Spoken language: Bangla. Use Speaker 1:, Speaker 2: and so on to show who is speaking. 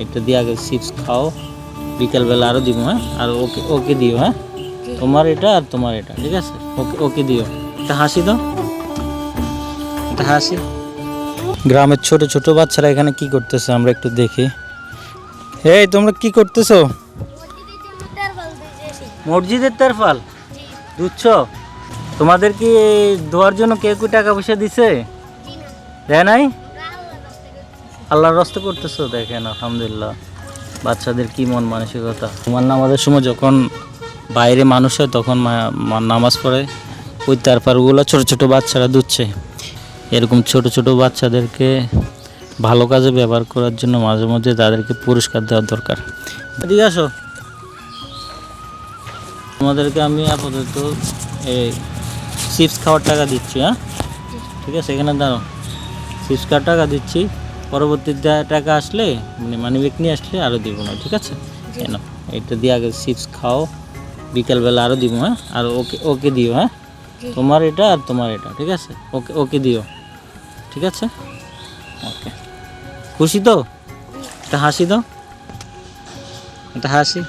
Speaker 1: এটা দিয়ে আগে চিপস খাও, বিকালবেলা আরও দিব। হ্যাঁ, আর ওকে ওকে দিও। হ্যাঁ, তোমার এটা আর তোমার এটা, ঠিক আছে? ওকে ওকে দিও। একটা হাসি দাও, একটা হাসি। গ্রামের ছোট ছোট বাচ্চারা এখানে কি করতেছে আমরা একটু দেখি। এই তোমরা কি করতেছো? মসজিদের তারফাল দুচ্ছ? তোমাদের কি দোয়ার জন্য কেউ কি টাকা পয়সা দিছে? দেয় নাই? আল্লাহর রাস্তা করতেছো। দেখেন আলহামদুলিল্লাহ, বাচ্চাদের কি মন মানসিকতা। তোমার নামাজের সময় যখন বাইরে মানুষ হয় তখন নামাজ পড়ে, ওই তারপারগুলো ছোট ছোট বাচ্চারা দুচ্ছে। এরকম ছোট ছোট বাচ্চাদেরকে ভালো কাজে ব্যবহার করার জন্য মাঝে মধ্যে তাদেরকে পুরস্কার দেওয়া দরকার। এদিকে আসো, তোমাদেরকে আমি আপাতত এই চিপস খাওয়ার টাকা দিচ্ছি। হ্যাঁ, ঠিক আছে, এখানে দাঁড়ো। চিপস খাওয়ার টাকা দিচ্ছি, পরবর্তী টাকা আসলে মানে মানিব্যাগ নিয়ে আসলে আরও দিব না, ঠিক আছে? কেন এটা দিয়ে আগে চিপস খাও, বিকালবেলা আরও দিব। হ্যাঁ, আর ওকে ওকে দিও। হ্যাঁ, তোমার এটা আর তোমার এটা, ঠিক আছে? ওকে ওকে দিও, ঠিক আছে? ওকে, খুশি তো? একটা হাসি দাও, একটা হাসি।